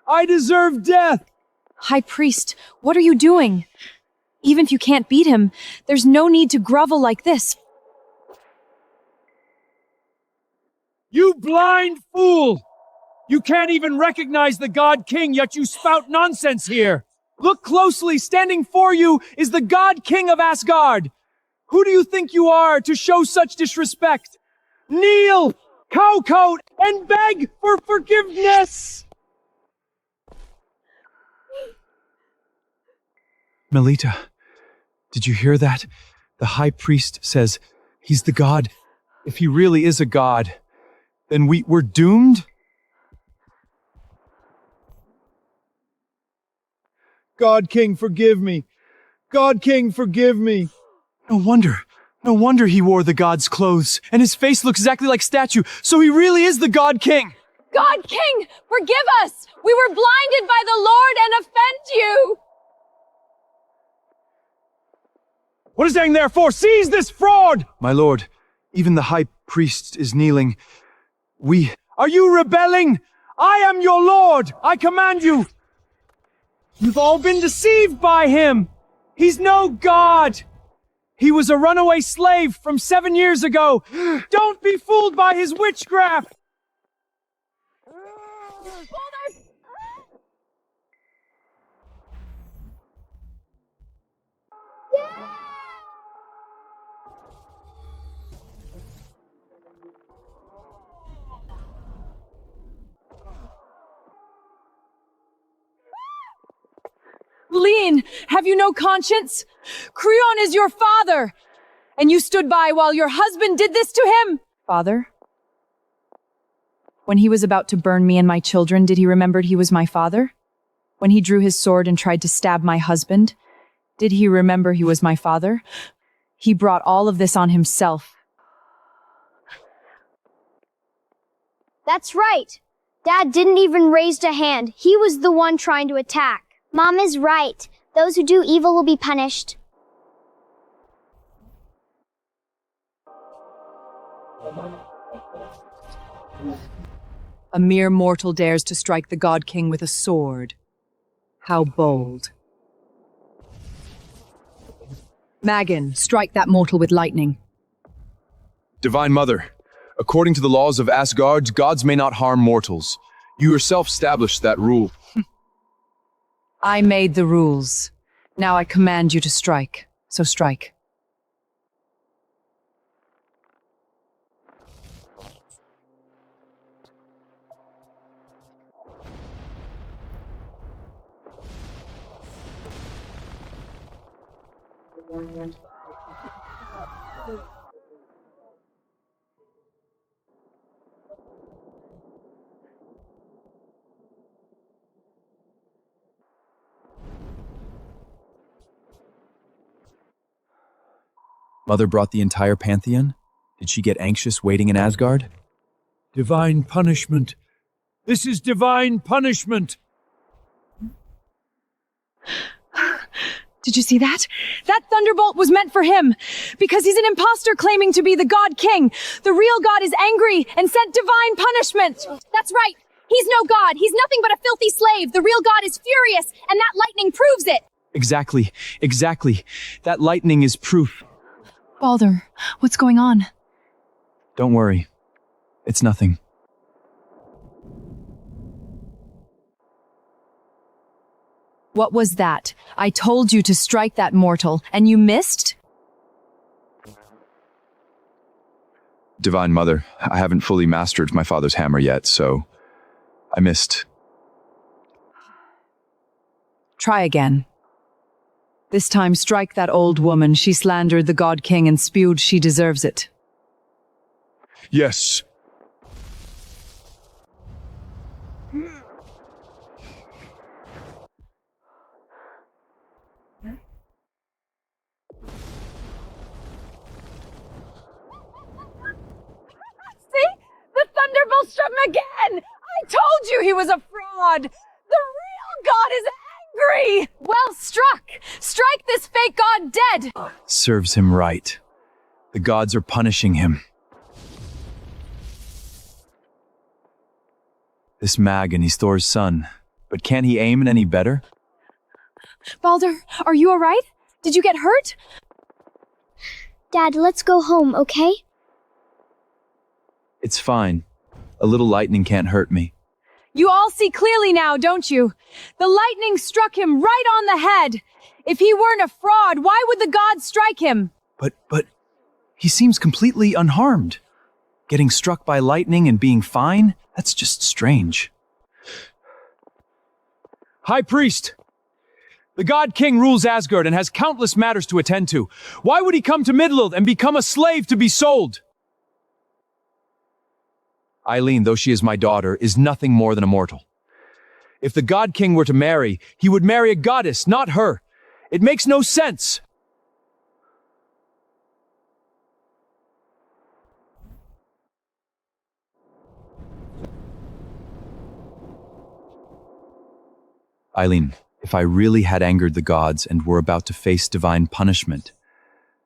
I deserve death! High Priest, what are you doing? Even if you can't beat him, there's no need to grovel like this. You blind fool! You can't even recognize the God King, yet you spout nonsense here! Look closely, standing for you is the God King of Asgard! Who do you think you are to show such disrespect? Kneel, cowcoat, and beg for forgiveness! Melita, did you hear that? The High Priest says he's the god. If he really is a god, then we're doomed? God King, forgive me! God King, forgive me! No wonder he wore the god's clothes, and his face looks exactly like statue, so he really is the God King! God King, forgive us! We were blinded by the Lord and offend you! What is hanging there for? Seize this fraud! My lord, even the High Priest is kneeling. Are you rebelling? I am your lord! I command you! You've all been deceived by him! He's no god! He was a runaway slave from 7 years ago! Don't be fooled by his witchcraft! Lean, have you no conscience? Creon is your father, and you stood by while your husband did this to him. Father? When he was about to burn me and my children, did he remember he was my father? When he drew his sword and tried to stab my husband, did he remember he was my father? He brought all of this on himself. That's right. Dad didn't even raise a hand. He was the one trying to attack. Mom is right. Those who do evil will be punished. A mere mortal dares to strike the God King with a sword. How bold. Magan, strike that mortal with lightning. Divine Mother, according to the laws of Asgard, gods may not harm mortals. You yourself established that rule. I made the rules. Now I command you to strike. So strike. Mother brought the entire pantheon? Did she get anxious waiting in Asgard? Divine punishment. This is divine punishment. Did you see that? That thunderbolt was meant for him, because he's an imposter claiming to be the God King. The real God is angry and sent divine punishment. That's right. He's no god. He's nothing but a filthy slave. The real god is furious, and that lightning proves it. Exactly. That lightning is proof. Baldur, what's going on? Don't worry. It's nothing. What was that? I told you to strike that mortal, and you missed? Divine Mother, I haven't fully mastered my father's hammer yet, so I missed. Try again. This time strike that old woman. She slandered the God King and spewed she deserves it. Yes. See? The thunderbolt struck him again! I told you he was a fraud! The real God is angry! Well struck! Strike this fake god dead! Serves him right. The gods are punishing him. This Magan, he's Thor's son. But can he aim any better? Baldur, are you alright? Did you get hurt? Dad, let's go home, okay? It's fine. A little lightning can't hurt me. You all see clearly now, don't you? The lightning struck him right on the head. If he weren't a fraud, why would the gods strike him? But he seems completely unharmed. Getting struck by lightning and being fine? That's just strange. High Priest! The God King rules Asgard and has countless matters to attend to. Why would he come to Midlund and become a slave to be sold? Eileen, though she is my daughter, is nothing more than a mortal. If the God King were to marry, he would marry a goddess, not her. It makes no sense. Eileen, if I really had angered the gods and were about to face divine punishment,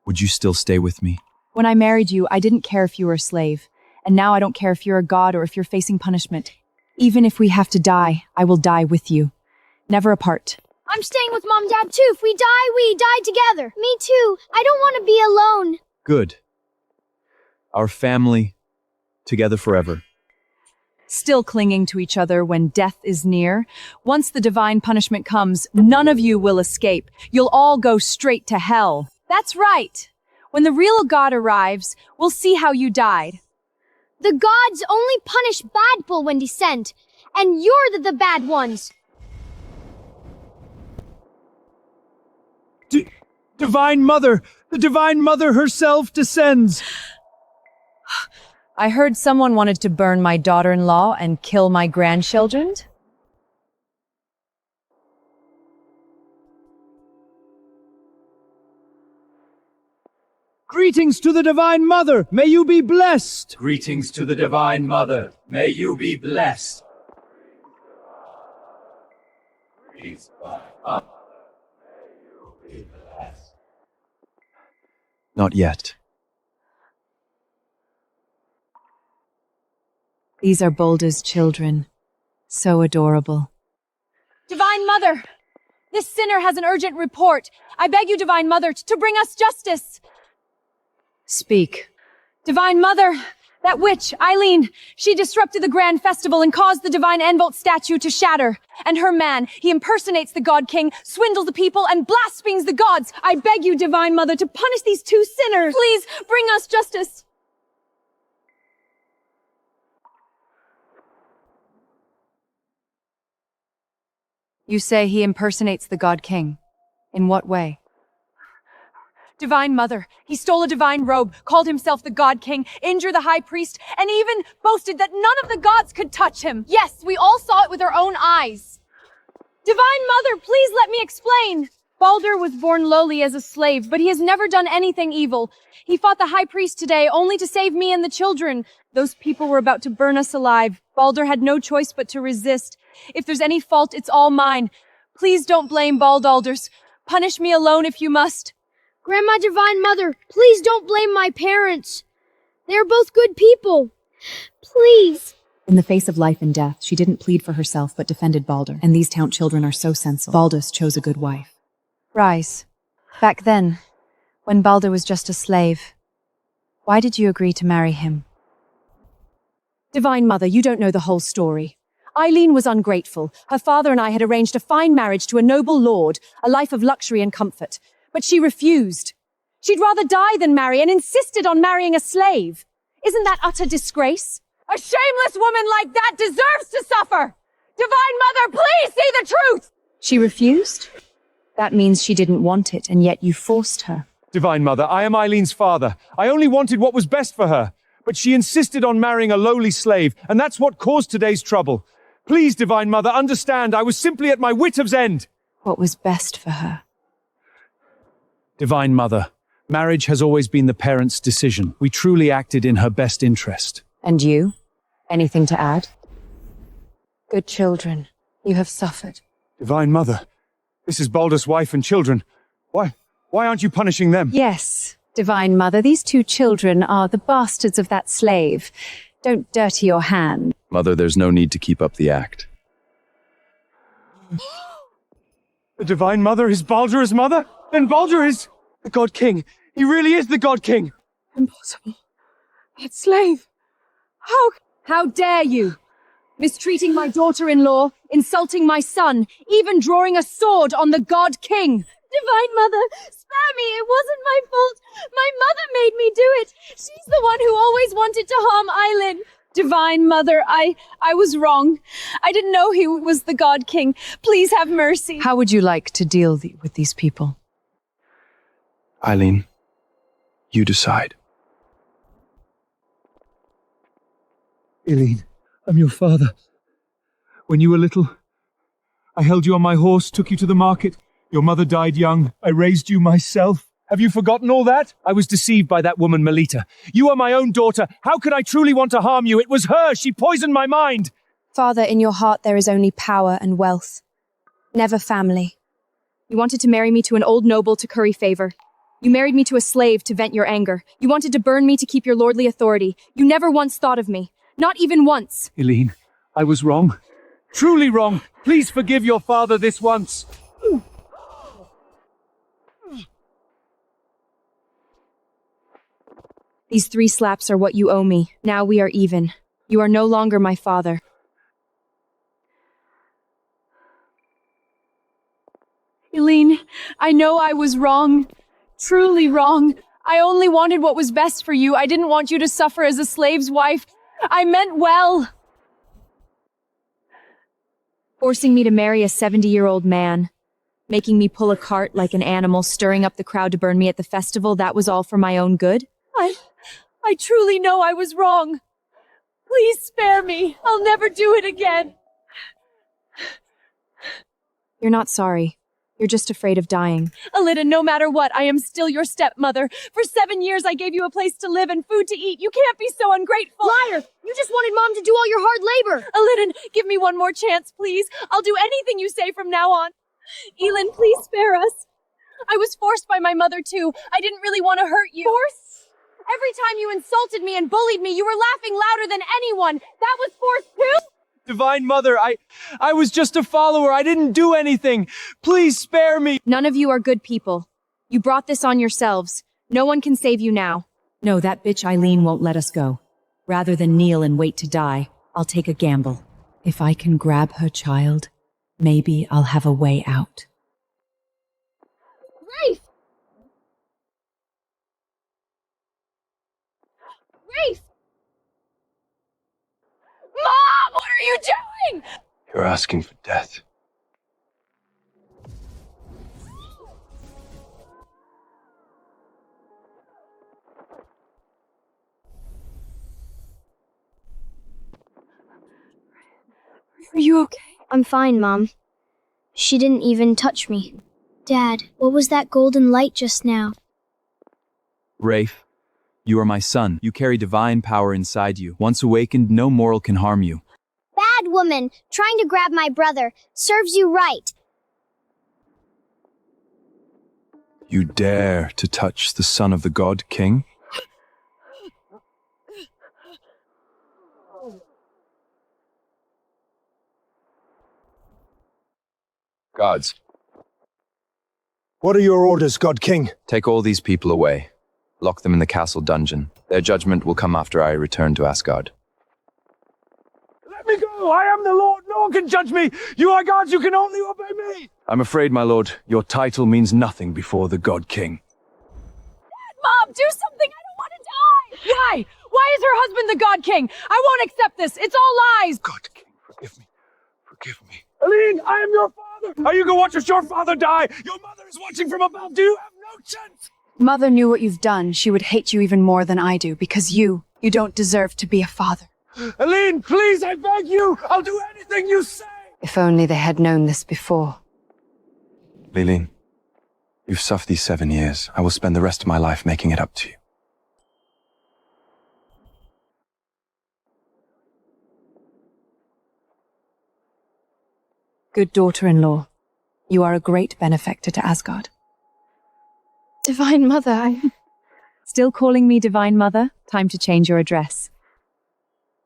would you still stay with me? When I married you, I didn't care if you were a slave. And now I don't care if you're a god or if you're facing punishment. Even if we have to die, I will die with you. Never apart. I'm staying with Mom and Dad too. If we die together. Me too. I don't want to be alone. Good. Our family, together forever. Still clinging to each other when death is near. Once the divine punishment comes, none of you will escape. You'll all go straight to hell. That's right. When the real God arrives, we'll see how you died. The gods only punish bad people when they send, and you're the bad ones. Divine Mother! The Divine Mother herself descends! I heard someone wanted to burn my daughter-in-law and kill my grandchildren. Greetings to the Divine Mother! May you be blessed! Greetings to the Divine Mother. May you be blessed. Greetings, Divine Mother. May you be blessed. Not yet. These are Baldur's children. So adorable. Divine Mother! This sinner has an urgent report. I beg you, Divine Mother, to bring us justice. Speak. Divine Mother, that witch, Eileen, she disrupted the grand festival and caused the divine Envolt statue to shatter. And her man, he impersonates the God King, swindles the people, and blasphemes the gods. I beg you, Divine Mother, to punish these two sinners. Please, bring us justice. You say he impersonates the God King. In what way? Divine Mother, he stole a divine robe, called himself the God King, injured the High Priest, and even boasted that none of the gods could touch him. Yes, we all saw it with our own eyes. Divine Mother, please let me explain. Baldur was born lowly as a slave, but he has never done anything evil. He fought the High Priest today only to save me and the children. Those people were about to burn us alive. Baldur had no choice but to resist. If there's any fault, it's all mine. Please don't blame Baldalders. Punish me alone if you must. Grandma Divine Mother, please don't blame my parents. They're both good people. Please. In the face of life and death, she didn't plead for herself but defended Baldur, and these Taunt children are so sensible. Baldus chose a good wife. Rise. Back then, when Baldur was just a slave, why did you agree to marry him? Divine Mother, you don't know the whole story. Eileen was ungrateful. Her father and I had arranged a fine marriage to a noble lord, a life of luxury and comfort. But she refused. She'd rather die than marry and insisted on marrying a slave. Isn't that utter disgrace? A shameless woman like that deserves to suffer! Divine Mother, please see the truth! She refused? That means she didn't want it, and yet you forced her. Divine Mother, I am Eileen's father. I only wanted what was best for her. But she insisted on marrying a lowly slave, and that's what caused today's trouble. Please, Divine Mother, understand, I was simply at my wit's end. What was best for her? Divine Mother, marriage has always been the parents' decision. We truly acted in her best interest. And you? Anything to add? Good children, you have suffered. Divine Mother, this is Baldur's wife and children. Why aren't you punishing them? Yes, Divine Mother, these two children are the bastards of that slave. Don't dirty your hand. Mother, there's no need to keep up the act. The Divine Mother is Baldur's mother? Then Baldur is the God King. He really is the God King. Impossible. That slave. How dare you? Mistreating my daughter-in-law, insulting my son, even drawing a sword on the God King. Divine Mother, spare me. It wasn't my fault. My mother made me do it. She's the one who always wanted to harm Eileen. Divine Mother, I was wrong. I didn't know he was the God King. Please have mercy. How would you like to deal with these people? Eileen, you decide. Eileen, I'm your father. When you were little, I held you on my horse, took you to the market. Your mother died young. I raised you myself. Have you forgotten all that? I was deceived by that woman, Melita. You are my own daughter. How could I truly want to harm you? It was her. She poisoned my mind. Father, in your heart there is only power and wealth. Never family. You wanted to marry me to an old noble to curry favor. You married me to a slave to vent your anger. You wanted to burn me to keep your lordly authority. You never once thought of me. Not even once. Eileen, I was wrong. Truly wrong. Please forgive your father this once. These 3 slaps are what you owe me. Now we are even. You are no longer my father. Eileen, I know I was wrong. Truly wrong. I only wanted what was best for you. I didn't want you to suffer as a slave's wife. I meant well. Forcing me to marry a 70-year-old man. Making me pull a cart like an animal, stirring up the crowd to burn me at the festival, that was all for my own good? I truly know I was wrong. Please spare me. I'll never do it again. You're not sorry. You're just afraid of dying. Alida, no matter what, I am still your stepmother. For 7 years, I gave you a place to live and food to eat. You can't be so ungrateful. Liar! You just wanted Mom to do all your hard labor. Alida, give me one more chance, please. I'll do anything you say from now on. Elin, please spare us. I was forced by my mother, too. I didn't really want to hurt you. Force? Every time you insulted me and bullied me, you were laughing louder than anyone. That was force too? Divine Mother, I was just a follower. I didn't do anything. Please spare me. None of you are good people. You brought this on yourselves. No one can save you now. No, that bitch Eileen won't let us go. Rather than kneel and wait to die, I'll take a gamble. If I can grab her child, maybe I'll have a way out. Rafe! Rafe! Mom, what are you doing? You're asking for death. Are you okay? I'm fine, Mom. She didn't even touch me. Dad, what was that golden light just now? Rafe, you are my son. You carry divine power inside you. Once awakened, no mortal can harm you. Bad woman, trying to grab my brother. Serves you right. You dare to touch the son of the God King? Gods, What are your orders, God King? take all these people away. Lock them in the castle dungeon. Their judgment will come after I return to Asgard. Let me go. I am the Lord. No one can judge me. You are gods. You can only obey me. I'm afraid, my lord, your title means nothing before the God King. Mom, do something. I don't want to die. Why? Why is her husband the God King? I won't accept this. It's all lies. God King, forgive me. Forgive me. Eileen, I am your father. Are you going to watch your father die? Your mother is watching from above. Do you have no chance? Mother knew what you've done. She would hate you even more than I do, because you don't deserve to be a father. Eileen, please, I beg you. I'll do anything you say. If only they had known this before. Eileen, you've suffered these 7 years. I will spend the rest of my life making it up to you. Good daughter-in-law, you are a great benefactor to Asgard. Divine Mother, Still calling me Divine Mother? Time to change your address.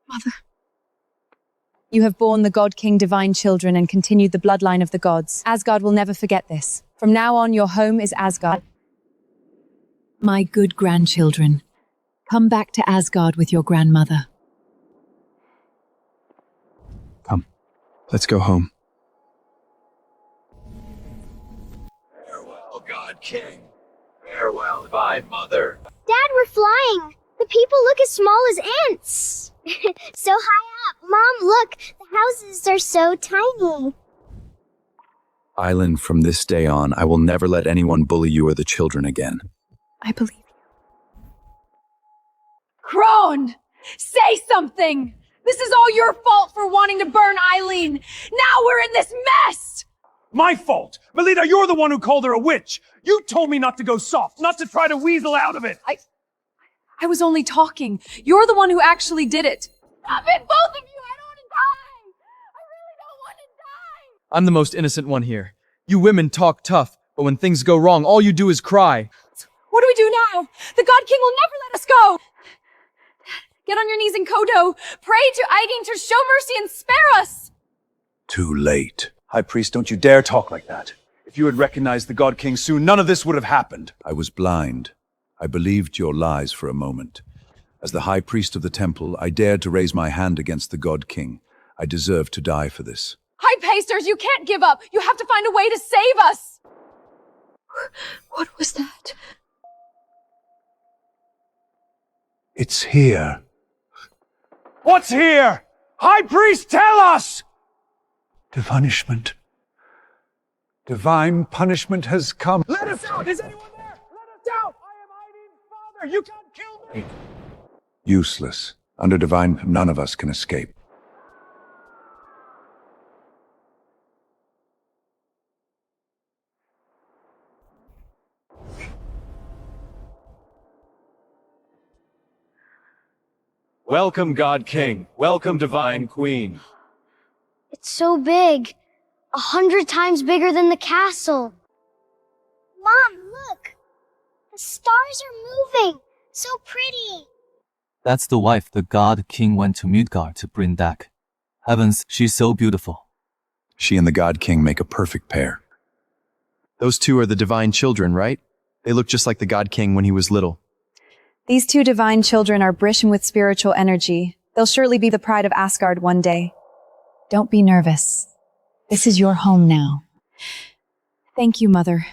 Mother. You have borne the God King divine children and continued the bloodline of the gods. Asgard will never forget this. From now on, your home is Asgard. My good grandchildren, come back to Asgard with your grandmother. Come, let's go home. Farewell, God King. Farewell, Divine Mother. Dad, we're flying. The people look as small as ants. So high up. Mom, look. The houses are so tiny. Eileen, from this day on, I will never let anyone bully you or the children again. I believe you. Crone! Say something! This is all your fault for wanting to burn Eileen! Now we're in this mess! My fault! Melita, you're the one who called her a witch! You told me not to go soft, not to try to weasel out of it! I was only talking. You're the one who actually did it. Stop it, both of you! I don't want to die! I really don't want to die! I'm the most innocent one here. You women talk tough, but when things go wrong, all you do is cry. What do we do now? The God King will never let us go! Get on your knees in Kodo. Pray to Eileen to show mercy and spare us! Too late. High Priest, don't you dare talk like that. If you had recognized the God King soon, none of this would have happened. I was blind. I believed your lies for a moment. As the High Priest of the Temple, I dared to raise my hand against the God King. I deserve to die for this. High Pastors, you can't give up! You have to find a way to save us! What was that? It's here. What's here? High Priest, tell us! Punishment. Divine punishment has come. Let us out! Is anyone there? Let us out! I am Eileen's father! You can't kill me! Useless. Under divine, none of us can escape. Welcome, God King. Welcome, Divine Queen. It's so big. 100 times bigger than the castle. Mom, look. The stars are moving. So pretty. That's the wife the God King went to Midgard to bring back. Heavens, she's so beautiful. She and the God King make a perfect pair. Those two are the divine children, right? They look just like the God King when he was little. These two divine children are brishing with spiritual energy. They'll surely be the pride of Asgard one day. Don't be nervous. This is your home now. Thank you, Mother.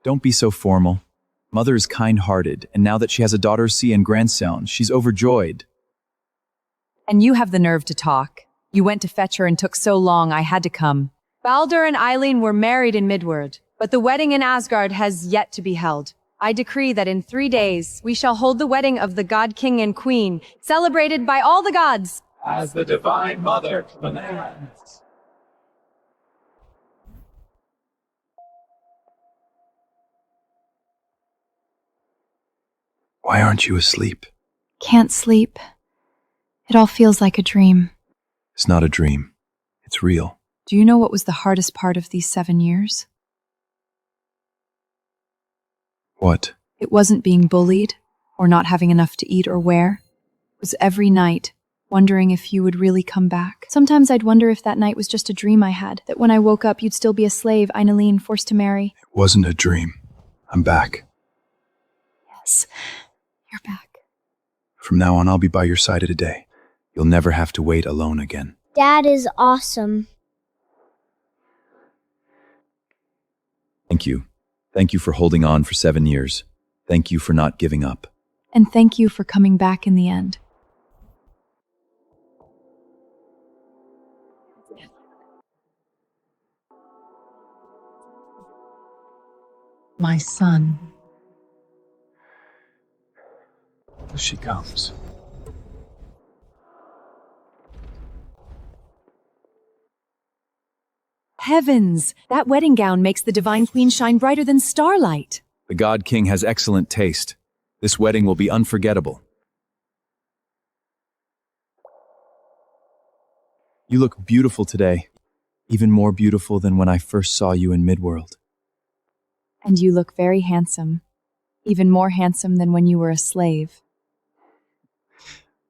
Don't be so formal. Mother is kind-hearted, and now that she has a daughter see and grandson, she's overjoyed. And you have the nerve to talk. You went to fetch her and took so long I had to come. Baldur and Eileen were married in Midward, but the wedding in Asgard has yet to be held. I decree that in 3 days we shall hold the wedding of the God King and Queen, celebrated by all the gods. As the Divine Mother commands. Why aren't you asleep? Can't sleep. It all feels like a dream. It's not a dream. It's real. Do you know what was the hardest part of these 7 years? What? It wasn't being bullied, or not having enough to eat or wear. It was every night, wondering if you would really come back. Sometimes I'd wonder if that night was just a dream I had, that when I woke up you'd still be a slave, Eileen, forced to marry. It wasn't a dream. I'm back. Yes, you're back. From now on, I'll be by your side of the day. You'll never have to wait alone again. Dad is awesome. Thank you. Thank you for holding on for 7 years. Thank you for not giving up. And thank you for coming back in the end. My son. She comes. Heavens! That wedding gown makes the Divine Queen shine brighter than starlight. The God King has excellent taste. This wedding will be unforgettable. You look beautiful today. Even more beautiful than when I first saw you in Midworld. And you look very handsome. Even more handsome than when you were a slave.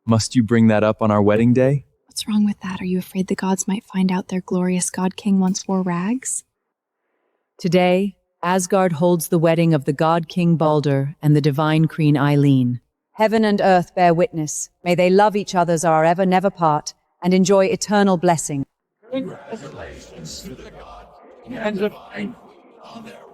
Must you bring that up on our wedding day? What's wrong with that? Are you afraid the gods might find out their glorious god king once wore rags? Today, Asgard holds the wedding of the god king Baldur and the divine queen Eileen. Heaven and earth bear witness. May they love each other as are ever never part and enjoy eternal blessing. Congratulations to the god and divine queen on their